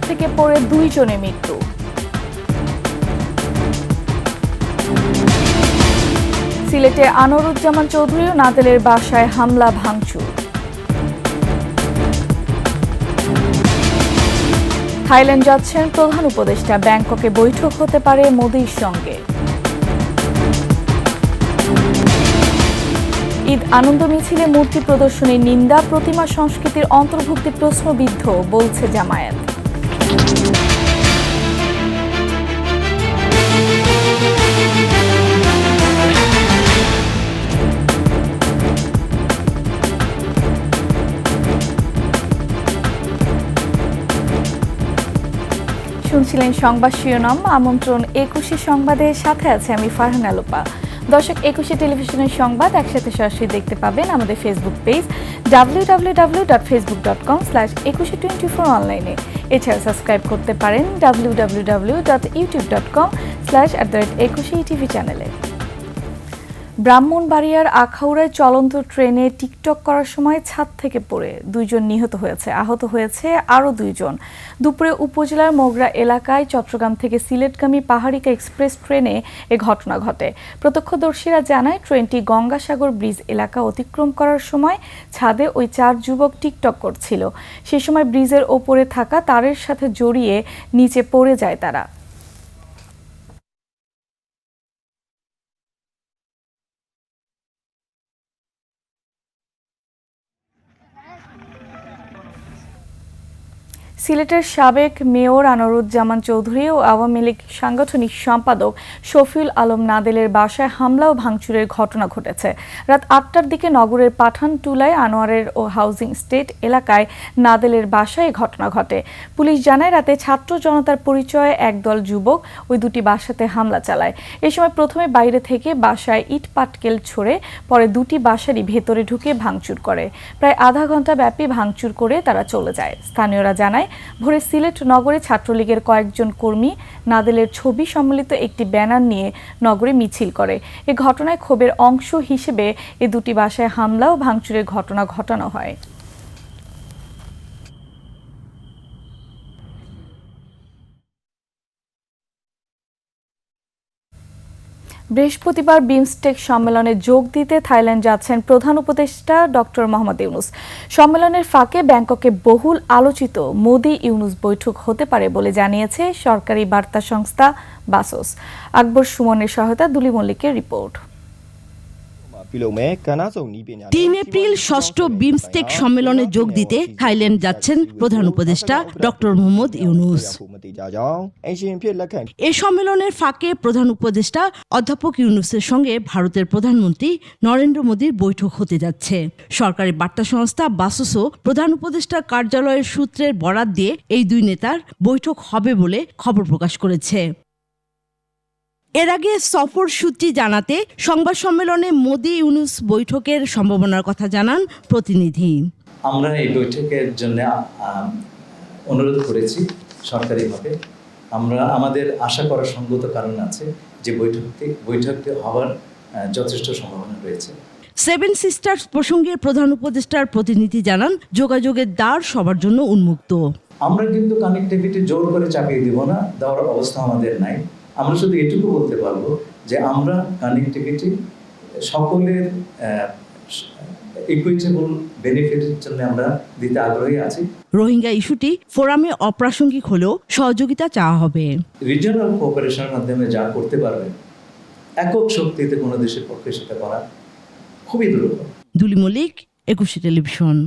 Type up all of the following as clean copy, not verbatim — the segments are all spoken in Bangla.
থেকে পড়ে 2 জনের মৃত্যু। সিলেটে আনোয়ারুজ্জামান চৌধুরী ও নাদেলের বাসায় হামলা ভাঙচুর। থাইল্যান্ড যাচ্ছেন প্রধান উপদেষ্টা, ব্যাংককে বৈঠক হতে পারে মোদির সঙ্গে। ঈদ আনন্দ মিছিলে মূর্তি প্রদর্শনীর নিন্দা, প্রতিমা সংস্কৃতির অন্তর্ভুক্তি প্রশ্নবিদ্ধ বলছে জামায়াত। শুনছিলেন সংবাদ শিরোনাম। আমন্ত্রণ 21 সংবাদের সাথে আছে আমি ফারহানা লোপা। দর্শক, 21 টেলিভিশনের সংবাদ একসাথে সরাসরি দেখতে পাবেন আমাদের ফেসবুক পেজ www.facebook.com/2124 অনলাইনে। এছাড়া সাবস্ক্রাইব করতে পারেন www.youtube.com/@21etv চ্যানেলে। ব্রাহ্মণবাড়িয়ার আখাউড়ায় চলন্ত ট্রেনে টিকটক করার সময় ছাদ থেকে পড়ে 2 জন নিহত হয়েছে, আহত হয়েছে আরও 2 জন। দুপুরে উপজেলার মোগরা এলাকায় চট্টগ্রাম থেকে সিলেটগামী পাহাড়িকা এক্সপ্রেস ট্রেনে এ ঘটনা ঘটে। প্রত্যক্ষদর্শীরা জানায়, ট্রেনটি গঙ্গাসাগর ব্রিজ এলাকা অতিক্রম করার সময় ছাদে ওই 4 যুবক টিকটক করছিল। সেই সময় ব্রিজের ওপরে থাকা তারের সাথে জড়িয়ে নিচে পড়ে যায় তারা। সিলেটের সাবেক মেয়র আনোয়ারুজ্জামান চৌধুরী ও আওয়ামী লীগ সাংগঠনিক সম্পাদক শফিউল আলম নাদেলের বাসায় হামলা ও ভাঙচুরের ঘটনা ঘটেছে। রাত 8টার দিকে নগরের পাঠানটুলায় আনোয়ারের ও হাউজিং স্টেট এলাকায় নাদেলের বাসায় ঘটনা ঘটে। পুলিশ জানায়, রাতে ছাত্র জনতার পরিচয়ে একদল যুবক ওই দুটি বাসাতে হামলা চালায়। এ সময় প্রথমে বাইরে থেকে বাসায় ইট পাটকেল ছড়ে, পরে দুটি বাসারই ভেতরে ঢুকে ভাঙচুর করে। প্রায় আধা ঘন্টা ব্যাপী ভাঙচুর করে তারা চলে যায়। স্থানীয়রা জানায়, ভোরে সিলেট নগরে ছাত্রলীগের কয়েকজন কর্মী নাদেলের ছবি সম্মিলিত একটি ব্যানার নিয়ে নগরে মিছিল করে। এ ঘটনায় ক্ষোভের অংশ হিসেবে এ দুটি বাসায় হামলা ও ভাঙচুরের ঘটনা ঘটানো হয়। বৃহস্পতিবার বিমস্টেক সম্মেলনে যোগ দিতে থাইল্যান্ড যাচ্ছেন প্রধান উপদেষ্টা ডক্টর মোহাম্মদ ইউনূস। সম্মেলনের ফাঁকে ব্যাংককে বহুল আলোচিত মোদি ইউনূস বৈঠক হতে পারে বলে জানিয়েছে সরকারি বার্তা সংস্থা বাসোস। আকবর সুমনের সহায়তা দুলি মল্লিকের রিপোর্ট। 3 এপ্রিল ষষ্ঠ বিমস্টেক সম্মেলনে যোগ দিতে থাইল্যান্ড যাচ্ছেন প্রধান উপদেষ্টা ডক্টর মোহাম্মদ ইউনূস। এ সম্মেলনের ফাঁকে প্রধান উপদেষ্টা অধ্যাপক ইউনূসের সঙ্গে ভারতের প্রধানমন্ত্রী নরেন্দ্র মোদীর বৈঠক হতে যাচ্ছে। সরকারি বার্তা সংস্থা বাসোসও প্রধান উপদেষ্টার কার্যালয়ের সূত্রের বরাত দিয়ে এই 2 নেতার বৈঠক হবে বলে খবর প্রকাশ করেছে। এর আগে সফর সূত্রে জানাতে সংবাদ সম্মেলনে মোদি ইউনূস বৈঠকের সম্ভাবনার কথা জানান প্রতিনিধি। আমরা এই বৈঠকের জন্য অনুরোধ করেছি সরকারিভাবে। আমাদের আশা করার সঙ্গত কারণ আছে যে বৈঠকটি হওয়ার যথেষ্ট সম্ভাবনা রয়েছে। 7 সিস্টার্স প্রসঙ্গে প্রধান উপদেষ্টার প্রতিনিধি জানান, যোগাযোগের দ্বার সবার জন্য উন্মুক্ত। আমরা কিন্তু কানেক্টিভিটি জোর করে চাপিয়ে দিব না, দেওয়ার অবস্থা আমাদের নাই। আমরা শুধু এটুকু বলতে পারবো যে আমরা কানেক্টিভিটি সকলের ইকুইটেবল বেনিফিটের জন্য আমরা দিতে আগ্রহী আছি। রোহিঙ্গা ইস্যুটি ফোরামে অপ্রাসঙ্গিক হলেও সহযোগিতা চাওয়া হবে। রিজিওনাল কোঅপারেশনের মাধ্যমে যা করতে পারবে, একক শক্তিতে কোনো দেশের পক্ষে সেটা করা খুবই দুর্লভ। দুলি মল্লিক, 21 টেলিভিশন।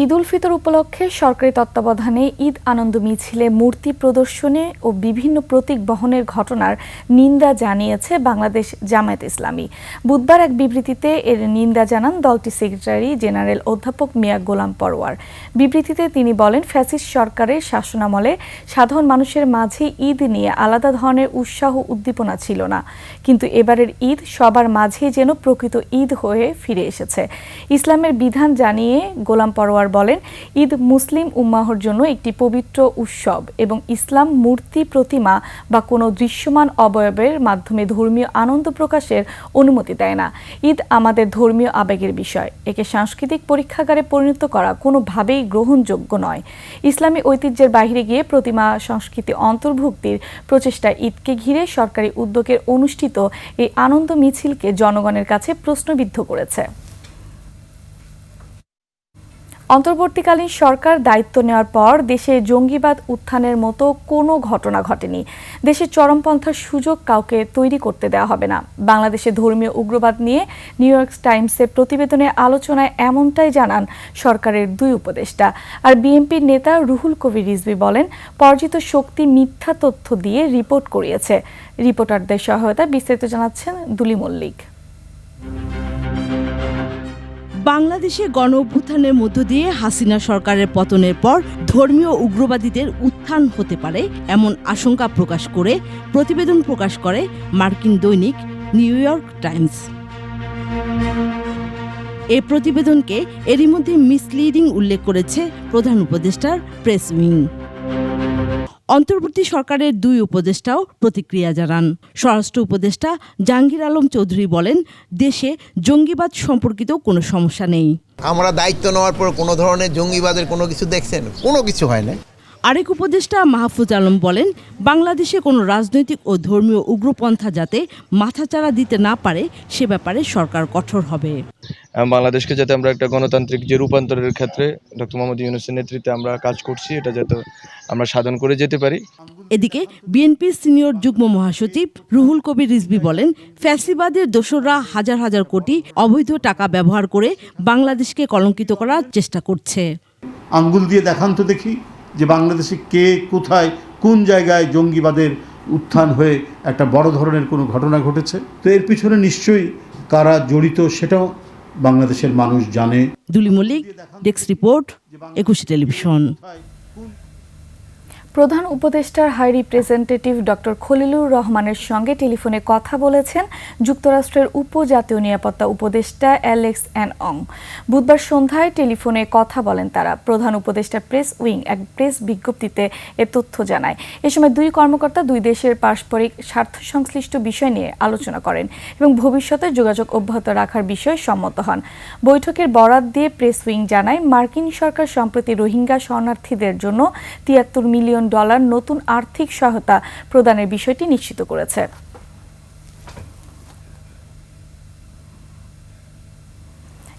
ঈদ উল ফিতর উপলক্ষে সরকারি তত্ত্বাবধানে ঈদ আনন্দ মিছিলে মূর্তি প্রদর্শনে ও বিভিন্ন প্রতীক বহনের ঘটনার নিন্দা জানিয়েছে বাংলাদেশ জামায়াত ইসলামী। বুধবার এক বিবৃতিতে এর নিন্দা জানান দলটির সেক্রেটারি জেনারেল অধ্যাপক মিয়া গোলাম পরওয়ার। বিবৃতিতে তিনি বলেন, ফ্যাসিস্ট সরকারের শাসনামলে সাধারণ মানুষের মাঝে ঈদ নিয়ে আলাদা ধরনের উৎসাহ উদ্দীপনা ছিল না, কিন্তু এবারের ঈদ সবার মাঝে যেন প্রকৃত ঈদ হয়ে ফিরে এসেছে। ইসলামের বিধান জানিয়ে গোলাম পরওয়ার বলেন, ঈদ মুসলিম উম্মাহর জন্য একটি পবিত্র উৎসব এবং ইসলাম মূর্তি, প্রতিমা বা কোনো দৃশ্যমান অবয়বের মাধ্যমে ধর্মীয় আনন্দ প্রকাশের অনুমতি দেয় না। ঈদ আমাদের ধর্মীয় আবেগের বিষয়। একে সাংস্কৃতিক পরীক্ষাগারে পরিণত করা কোনোভাবেই গ্রহণযোগ্য নয়। ইসলামী ঐতিহ্যের বাইরে গিয়ে প্রতিমা সংস্কৃতি অন্তর্ভুক্তির প্রচেষ্টা ঈদকে ঘিরে সরকারি উদ্যোগের অনুষ্ঠিত এই আনন্দ মিছিলকে জনগণের কাছে প্রশ্নবিদ্ধ করেছে। অন্তর্বর্তীকালীন সরকার দায়িত্ব নেওয়ার পর দেশে জঙ্গিবাদ উত্থানের মতো কোনো ঘটনা ঘটেনি। দেশে চরমপন্থার সুযোগ কাউকে তৈরি করতে দেওয়া হবে না। বাংলাদেশে ধর্মীয় উগ্রবাদ নিয়ে নিউ ইয়র্ক টাইমসের প্রতিবেদনে আলোচনায় এমনটাই জানান সরকারের দুই উপদেষ্টা। আর বিএনপির নেতা রুহুল কবির রিজভী বলেন, পরাজিত শক্তি মিথ্যা তথ্য দিয়ে রিপোর্ট করিয়েছে। রিপোর্টারদের সহায়তায় বিস্তারিত জানাচ্ছেন দুলি মল্লিক। বাংলাদেশে গণ অভ্যুত্থানের মধ্য দিয়ে হাসিনা সরকারের পতনের পর ধর্মীয় উগ্রবাদীদের উত্থান হতে পারে এমন আশঙ্কা প্রকাশ করে প্রতিবেদন প্রকাশ করে মার্কিন দৈনিক নিউ ইয়র্ক টাইমস। এই প্রতিবেদনকে এরই মধ্যে মিসলিডিং উল্লেখ করেছে প্রধান উপদেষ্টার প্রেস উইং। অন্তর্বর্তী সরকারের দুই উপদেষ্টাও প্রতিক্রিয়া জানান। স্বরাষ্ট্র উপদেষ্টা জাহাঙ্গীর আলম চৌধুরী বলেন, দেশে জঙ্গিবাদ সম্পর্কিত কোনো সমস্যা নেই। আমরা দায়িত্ব নেওয়ার পর কোনো ধরনের জঙ্গিবাদের কোনো কিছু দেখছেন? কোনো কিছু হয় না। আরেক উপদেষ্টা মাহফুজ আলম বলেন, বাংলাদেশে কোনো রাজনৈতিক ও ধর্মীয় উগ্রপন্থা যাতে মাথাচাড়া দিতে না পারে সে ব্যাপারে সরকার কঠোর হবে। বাংলাদেশকে যাতে আমরা একটা গণতান্ত্রিক যে রূপান্তরের ক্ষেত্রে ডক্টর মোহাম্মদ ইউনূসের নেতৃত্বে আমরা কাজ করছি, এটা যাতে আমরা সাধন করে যেতে পারি। এদিকে বিএনপির সিনিয়র যুগ্ম মহাসচিব রুহুল কবির রিজভী বলেন, ফ্যাসিবাদের দোসররা হাজার হাজার কোটি অবৈধ টাকা ব্যবহার করে বাংলাদেশকে কলঙ্কিত করার চেষ্টা করছে। আঙ্গুল দিয়ে দেখান তো দেখি যে বাংলাদেশে কে, কোথায়, কোন জায়গায় জঙ্গিবাদের উত্থান হয়ে একটা বড় ধরনের কোনো ঘটনা ঘটেছে। তো এর পিছনে নিশ্চয়ই কারা জড়িত সেটাও বাংলাদেশের মানুষ জানে। দুলি মল্লিক, ডেস্ক রিপোর্ট, 21 টেলিভিশন। প্রধান উপদেষ্টার হাই রিপ্রেজেন্টেটিভ ডক্টর খলিলুর রহমানের সঙ্গে টেলিফোনে কথা বলেছেন যুক্তরাষ্ট্রের উপজাতীয় নিরাপত্তা উপদেষ্টা অ্যালেক্স অ্যান অং। বুধবার সন্ধ্যায় টেলিফোনে কথা বলেন তারা। প্রধান উপদেষ্টা প্রেস উইং এক প্রেস বিজ্ঞপ্তিতে এ তথ্য জানায়। এ সময় দুই কর্মকর্তা দুই দেশের পারস্পরিক স্বার্থ সংশ্লিষ্ট বিষয় নিয়ে আলোচনা করেন এবং ভবিষ্যতে যোগাযোগ অব্যাহত রাখার বিষয়ে সম্মত হন। বৈঠকের বরাত দিয়ে প্রেস উইং জানায়, মার্কিন সরকার সম্প্রতি রোহিঙ্গা শরণার্থীদের জন্য $73 মিলিয়ন নতুন আর্থিক সহায়তা প্রদানের বিষয়টি নিশ্চিত করেছে।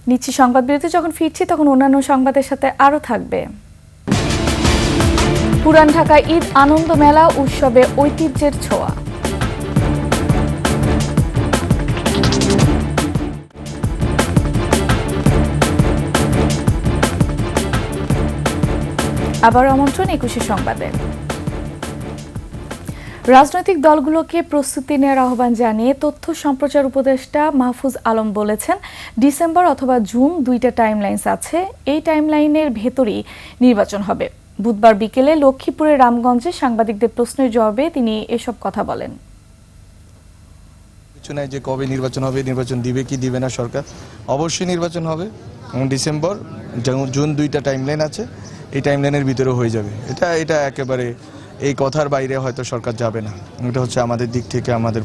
নিচ্ছি সংবাদ বিরতি। যখন ফিরছি তখন অন্যান্য সংবাদের সাথে আরও থাকবে। পুরান ঢাকা ঈদ আনন্দ মেলা উৎসবে ঐতিহ্যের ছোঁয়া। আবার আমন্ত্রণ 21 সংবাদে। রাজনৈতিক দলগুলোকে প্রস্তুতি নেওয়ার আহ্বান জানিয়ে তথ্য সম্প্রচার উপদেষ্টা মাহফুজ আলম বলেছেন, ডিসেম্বর অথবা জুন দুইটা টাইমলাইন্স আছে, এই টাইমলাইনের ভেতরেই নির্বাচন হবে। বুধবার বিকেলে লক্ষ্মীপুরের রামগঞ্জে সাংবাদিকদের প্রশ্নের জবাবে তিনি এসব কথা বলেন। কিছু নাই যে কবে নির্বাচন হবে, নির্বাচন দিবে কি দিবে না সরকার, অবশ্যই নির্বাচন হবে। ডিসেম্বর জুন দুইটা টাইমলাইন আছে, এই টাইমলাইনের ভিতরে হয়ে যাবে। এটা একেবারে এই কথার বাইরে হয়তো সরকার যাবে না। এটা হচ্ছে আমাদের দিক থেকে আমাদের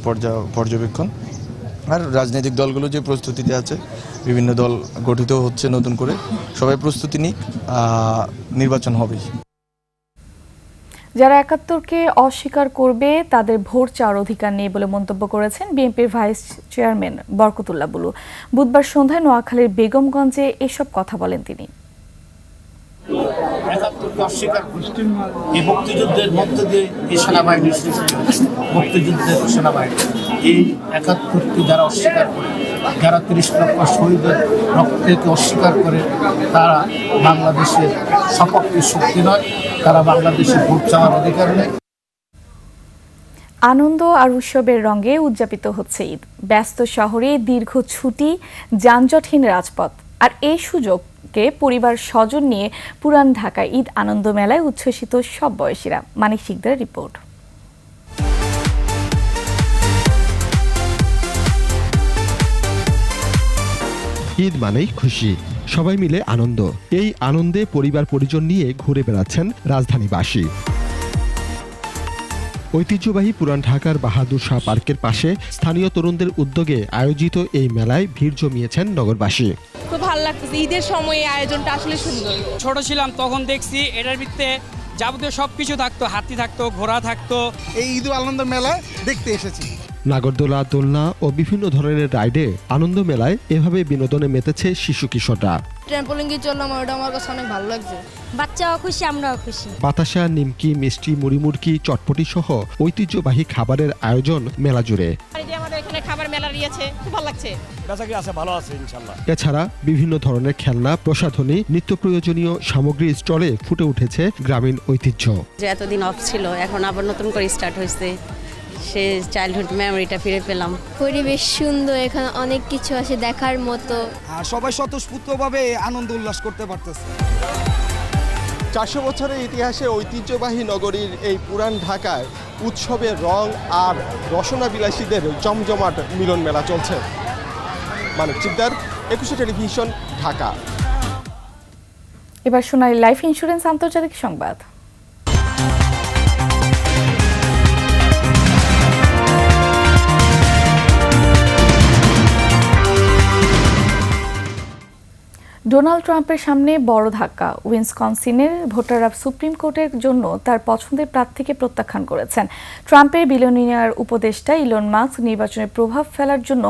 পর্যবেক্ষণ। আর রাজনৈতিক দলগুলো যে প্রস্তুতিতে আছে, বিভিন্ন দল গঠিত হচ্ছে নতুন করে, সবাই প্রস্তুতি নিক, নির্বাচন হবেই। যারা ৭১কে অস্বীকার করবে তাদের ভোট চাওয়ার অধিকার নেই বলে মন্তব্য করেছেন বিএনপির ভাইস চেয়ারম্যান বরকতুল্লাহ বুলু। বুধবার সন্ধ্যায় নোয়াখালীর বেগমগঞ্জে এসব কথা বলেন তিনি। ৭১কে অস্বীকার এই মুক্তিযুদ্ধের মধ্য দিয়ে এই সেনাবাহিনীর সৃষ্টি, মুক্তিযুদ্ধের সেনাবাহিনী এই ৭১কে যারা অস্বীকার করে, যারা ৩০ লক্ষ শহীদের রক্তকে অস্বীকার করে, তারা বাংলাদেশের সপক্ষে শক্তি নয়, তারা বাংলাদেশের ভোট চাওয়ার অধিকার নেই। আনন্দ আর উৎসবের রঙে উদযাপিত হচ্ছে ঈদ। ব্যস্ত শহরে দীর্ঘ ছুটি, যানজটহীন রাজপথ, আর এই সুযোগকে পরিবার স্বজন নিয়ে পুরান ঢাকায় ঈদ আনন্দ মেলায় উচ্ছ্বসিত সব বয়সীরা। মানিক শিকদারের রিপোর্ট। ঈদ মানেই খুশি, সবাই মিলে আনন্দ। এই আনন্দে পরিবার পরিজন নিয়ে ঘুরে বেড়াচ্ছেন রাজধানীবাসী। ঐতিহ্যবাহী পুরান ঢাকার বাহাদুর শাহ পার্কের পাশে স্থানীয় তরুণদের উদ্যোগে আয়োজিত এই মেলায় ভিড় জমিয়েছেন নগরবাসী। খুব ভালো লাগতেছে, ঈদের সময় এই আয়োজনটা আসলে সুন্দর। ছোট ছিলাম তখন দেখছি এটার ভিতরে যাবতীয় সবকিছু থাকতো, হাতি থাকতো, ঘোড়া থাকতো। এই ঈদ আনন্দ মেলা দেখতে এসেছি। নাগরদোলা, দোলনা ও বিভিন্ন ধরনের রাইডে আনন্দ মেলায় এভাবে বিনোদনে মেতেছে শিশু কিশোররা। ট্রাম্পোলিনে চললাম, ওটা আমার কাছে অনেক ভালো লাগছে। বাচ্চাও খুশি, আমরাও খুশি। বাতাসা, নিমকি, মিষ্টি, মুড়িমুড়কি, চটপটি সহ ঐতিহ্যবাহী খাবারের আয়োজন মেলা জুড়ে। আমাদের এখানে খাবার মেলা রয়েছে, খুব ভালো লাগছে। ভালো আছে ইনশাআল্লাহ। এছাড়া বিভিন্ন ধরনের খেলনা, প্রসাধনী, নিত্য প্রয়োজনীয় সামগ্রী স্টলে ফুটে উঠেছে গ্রামীণ ঐতিহ্য। যে এতদিন অফ ছিল, এখন আবার নতুন করে স্টার্ট হয়েছে, সে চাইল্ডহুড মেমোরিটা ফিরে পেলাম। পরিবেশ সুন্দর, এখানে অনেক কিছু আছে দেখার মতো, আর সবাই স্বতঃস্ফূর্তভাবে আনন্দ উল্লাস করতে পারতেছে। 400 বছরের ইতিহাসে ঐতিহ্যবাহী নগরীর এই পুরান ঢাকায় উৎসবের রং আর রসনা বিলাসীদের জমজমাট মিলন মেলা চলছে। মানব চিকদার, 21 টেলিভিশন, ঢাকা। এবার শোনাই লাইফ ইন্স্যুরেন্স আন্তর্জাতিক সংবাদ। ডোনাল্ড ট্রাম্পের সামনে বড় ধাক্কা। উইসকনসিনের ভোটাররা সুপ্রিম কোর্টের জন্য তার পছন্দের প্রার্থীকে প্রত্যাখ্যান করেছেন। ট্রাম্পের বিলিয়নিয়ার উপদেষ্টা ইলন মাস্ক নির্বাচনে প্রভাব ফেলার জন্য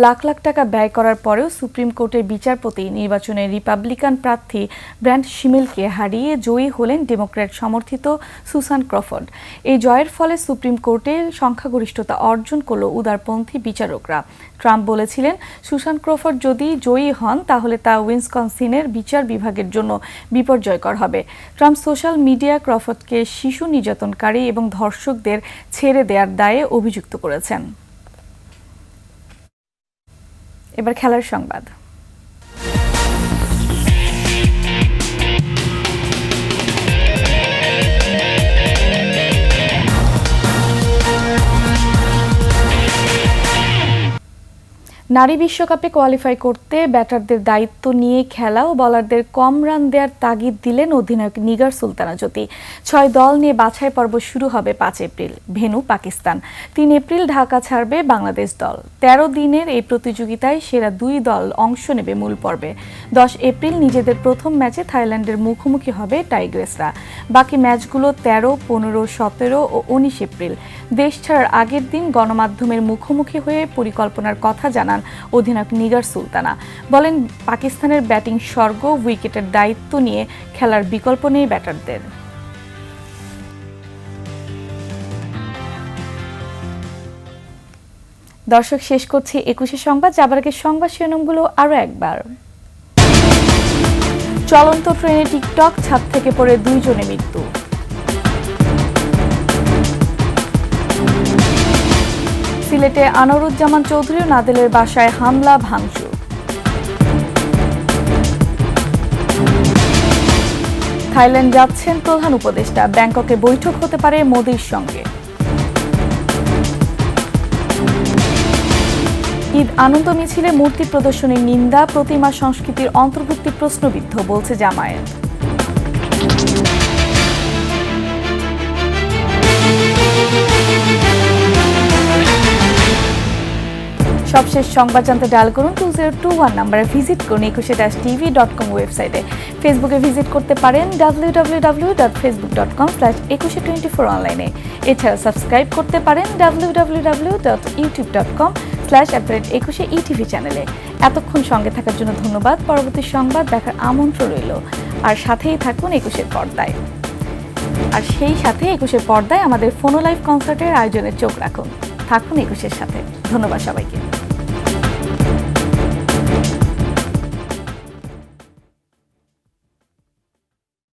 লাখ লাখ টাকা ব্যয় করার পরেও সুপ্রিম কোর্টের বিচারপতি নির্বাচনে রিপাবলিকান প্রার্থী ব্র্যাড শিমেলকে হারিয়ে জয়ী হলেন ডেমোক্র্যাট সমর্থিত সুসান ক্রফোর্ড। এই জয়ের ফলে সুপ্রিম কোর্টে সংখ্যাগরিষ্ঠতা অর্জন করল উদারপন্থী বিচারকরা। ট্রাম্প বলেছিলেন, সুসান ক্রফোর্ড যদি জয়ী হন তাহলে তা উইসকনসিনের বিচার বিভাগের জন্য বিপর্যয়কর হবে। ট্রাম্প সোশ্যাল মিডিয়া ক্রফোর্ডকে শিশু নির্যাতনকারী এবং ধর্ষকদের ছেড়ে দেওয়ার দায়ে অভিযুক্ত করেছেন। এবার খেলার সংবাদ। নারী বিশ্বকাপে কোয়ালিফাই করতে ব্যাটারদের দায়িত্ব নিয়ে খেলা ও বলারদের কম রান দেওয়ার তাগিদ দিলেন অধিনায়ক নিগার সুলতানা জ্যোতি। 6 দল নিয়ে বাছাই পর্ব শুরু হবে 5 April. Venue Pakistan. 3 April Dhaka ছাড়বে বাংলাদেশ দল। 13 দিনের এই প্রতিযোগিতায় সেরা 2 দল অংশ নেবে মূল পর্বে। 10 এপ্রিল নিজেদের প্রথম ম্যাচে থাইল্যান্ডের মুখোমুখি হবে টাইগ্রেসরা। বাকি ম্যাচগুলো 13, 15, 17 ও 19 এপ্রিল। দেশ ছাড়ার আগের দিন গণমাধ্যমের মুখোমুখি হয়ে পরিকল্পনার কথা জানান অধিনায়ক নিগার সুলতানা। বলেন, পাকিস্তানের ব্যাটিং স্বর্গ, উইকেটের দায়িত্ব নিয়ে খেলার বিকল্প নেই ব্যাটারদের। দর্শক, শেষ করছি 21 সংবাদ। যাবার আগে সংবাদ শিরোনামগুলো আরো একবার। চলন্ত ট্রেনে টিকটক, ছাদ থেকে পড়ে 2 জনের মৃত্যু। সিলেটে আনোয়ারুজ্জামান চৌধুরী ও নাদেলের বাসায় হামলা, ভাঙচুর। থাইল্যান্ড যাচ্ছেন প্রধান উপদেষ্টা, ব্যাংককে বৈঠক হতে পারে মোদির সঙ্গে। ঈদ আনন্দ মিছিলে মূর্তি প্রদর্শনীর নিন্দা, প্রতিমা সংস্কৃতির অন্তর্ভুক্তি প্রশ্নবিদ্ধ, বলছে জামায়াত। সবশেষ সংবাদ জানতে ডায়াল করুন 2021 নম্বরে, ভিজিট করুন 21-tv.com ওয়েবসাইটে। ফেসবুকে ভিজিট করতে পারেন www.facebook.com/2124 অনলাইনে। এছাড়া সাবস্ক্রাইব করতে পারেন www.youtube.com/@21etv চ্যানেলে। এতক্ষণ সঙ্গে থাকার জন্য ধন্যবাদ। পরবর্তী সংবাদ দেখার আমন্ত্রণ রইল। আর সাথেই থাকুন 21-এর পর্দায়। আর সেই সাথে 21-এর পর্দায় আমাদের ফোনো লাইভ কনসার্টের আয়োজনে চোখ রাখুন। থাকুন 21-এর সাথে। ধন্যবাদ সবাইকে।